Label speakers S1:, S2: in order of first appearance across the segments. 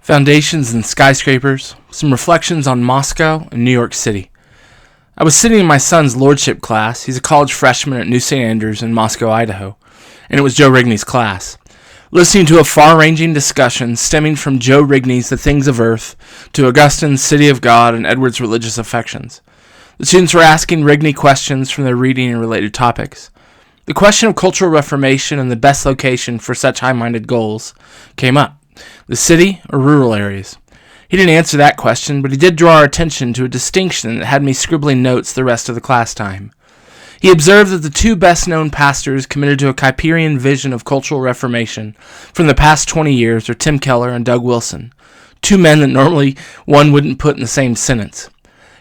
S1: Foundations and Skyscrapers, some reflections on Moscow and New York City. I was sitting in my son's lordship class. He's a college freshman at New St. Andrews in Moscow, Idaho, and it was Joe Rigney's class. Listening to a far-ranging discussion stemming from Joe Rigney's The Things of Earth to Augustine's City of God and Edward's religious affections. The students were asking Rigney questions from their reading and related topics. The question of cultural reformation and the best location for such high-minded goals came up. The city or rural areas? He didn't answer that question, but he did draw our attention to a distinction that had me scribbling notes the rest of the class time. He observed that the two best-known pastors committed to a Kuyperian vision of cultural reformation from the past 20 years are Tim Keller and Doug Wilson, two men that normally one wouldn't put in the same sentence.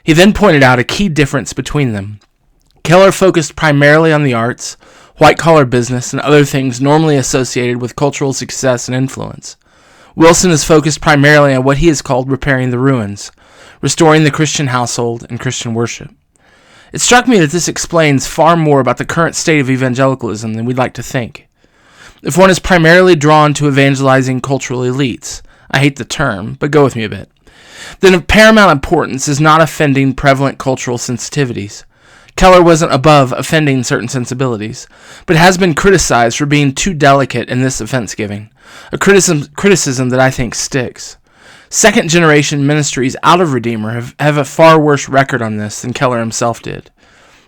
S1: He then pointed out a key difference between them. Keller focused primarily on the arts, white-collar business, and other things normally associated with cultural success and influence. Wilson is focused primarily on what he has called repairing the ruins, restoring the Christian household and Christian worship. It struck me that this explains far more about the current state of evangelicalism than we'd like to think. If one is primarily drawn to evangelizing cultural elites, I hate the term, but go with me a bit, then of paramount importance is not offending prevalent cultural sensitivities. Keller wasn't above offending certain sensibilities, but has been criticized for being too delicate in this offense-giving, a criticism that I think sticks. Second-generation ministries out of Redeemer have a far worse record on this than Keller himself did.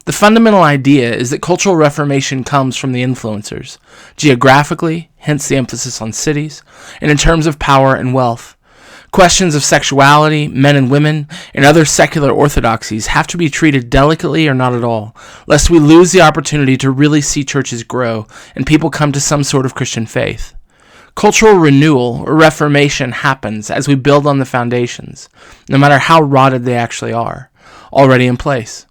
S1: The fundamental idea is that cultural reformation comes from the influencers, geographically, hence the emphasis on cities, and in terms of power and wealth. Questions of sexuality, men and women, and other secular orthodoxies have to be treated delicately or not at all, lest we lose the opportunity to really see churches grow and people come to some sort of Christian faith. Cultural renewal or reformation happens as we build on the foundations, no matter how rotted they actually are, already in place.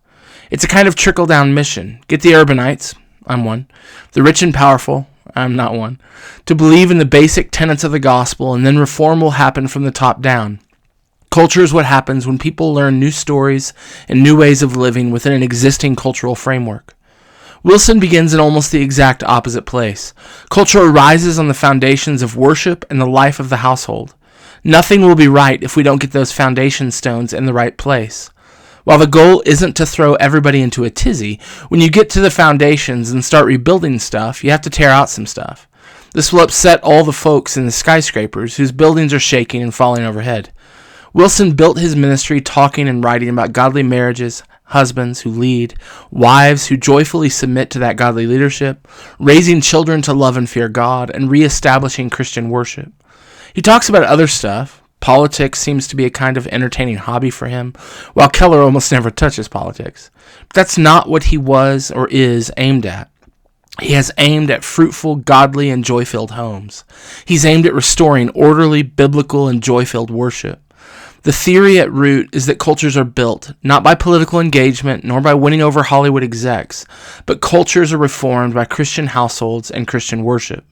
S1: It's a kind of trickle-down mission. Get the urbanites, I'm one, the rich and powerful, I'm not one, to believe in the basic tenets of the gospel, and then reform will happen from the top down. Culture is what happens when people learn new stories and new ways of living within an existing cultural framework. Wilson begins in almost the exact opposite place. Culture arises on the foundations of worship and the life of the household. Nothing will be right if we don't get those foundation stones in the right place. While the goal isn't to throw everybody into a tizzy, when you get to the foundations and start rebuilding stuff, you have to tear out some stuff. This will upset all the folks in the skyscrapers whose buildings are shaking and falling overhead. Wilson built his ministry talking and writing about godly marriages, husbands who lead, wives who joyfully submit to that godly leadership, raising children to love and fear God, and reestablishing Christian worship. He talks about other stuff. Politics seems to be a kind of entertaining hobby for him, while Keller almost never touches politics. But that's not what he was or is aimed at. He has aimed at fruitful, godly, and joy-filled homes. He's aimed at restoring orderly, biblical, and joy-filled worship. The theory at root is that cultures are built, not by political engagement, nor by winning over Hollywood execs, but cultures are reformed by Christian households and Christian worship.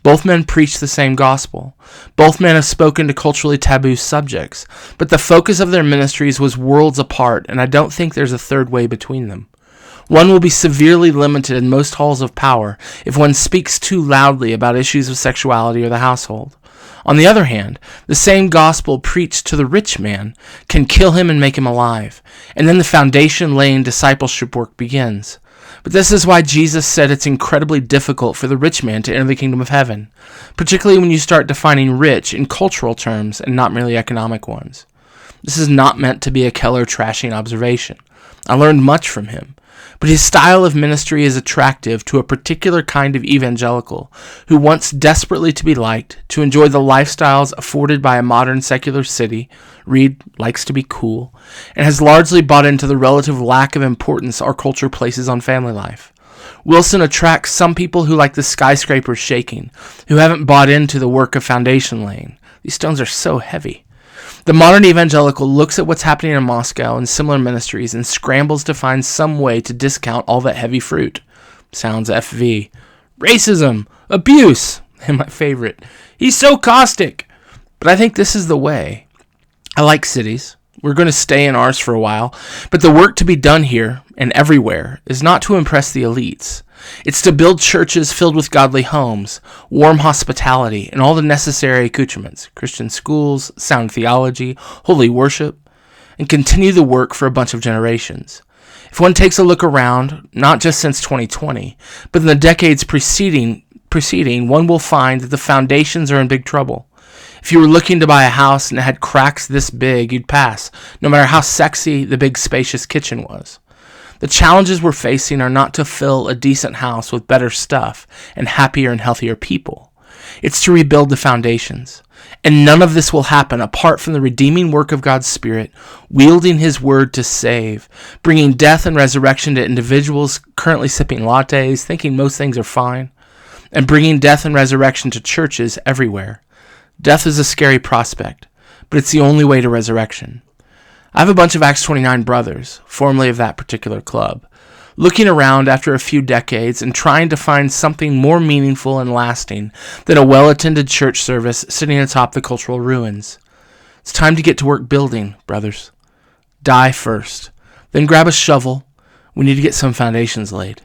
S1: Both men preach the same gospel. Both men have spoken to culturally taboo subjects, but the focus of their ministries was worlds apart, and I don't think there's a third way between them. One will be severely limited in most halls of power if one speaks too loudly about issues of sexuality or the household. On the other hand, the same gospel preached to the rich man can kill him and make him alive, and then the foundation-laying discipleship work begins. But this is why Jesus said it's incredibly difficult for the rich man to enter the kingdom of heaven, particularly when you start defining rich in cultural terms and not merely economic ones. This is not meant to be a Keller trashing observation. I learned much from him, but his style of ministry is attractive to a particular kind of evangelical who wants desperately to be liked, to enjoy the lifestyles afforded by a modern secular city, read likes to be cool, and has largely bought into the relative lack of importance our culture places on family life. Wilson attracts some people who like the skyscrapers shaking, who haven't bought into the work of foundation laying. These stones are so heavy. The modern evangelical looks at what's happening in Moscow and similar ministries and scrambles to find some way to discount all that heavy fruit. Sounds FV. Racism, abuse, and my favorite, he's so caustic. But I think this is the way. I like cities. We're going to stay in ours for a while, but the work to be done here and everywhere is not to impress the elites. It's to build churches filled with godly homes, warm hospitality, and all the necessary accoutrements, Christian schools, sound theology, holy worship, and continue the work for a bunch of generations. If one takes a look around, not just since 2020, but in the decades preceding, one will find that the foundations are in big trouble. If you were looking to buy a house and it had cracks this big, you'd pass, no matter how sexy the big spacious kitchen was. The challenges we're facing are not to fill a decent house with better stuff and happier and healthier people. It's to rebuild the foundations. And none of this will happen apart from the redeeming work of God's Spirit, wielding His Word to save, bringing death and resurrection to individuals currently sipping lattes, thinking most things are fine, and bringing death and resurrection to churches everywhere. Death is a scary prospect, but it's the only way to resurrection. I have a bunch of Acts 29 brothers, formerly of that particular club, looking around after a few decades and trying to find something more meaningful and lasting than a well-attended church service sitting atop the cultural ruins. It's time to get to work building, brothers. Die first, then grab a shovel. We need to get some foundations laid.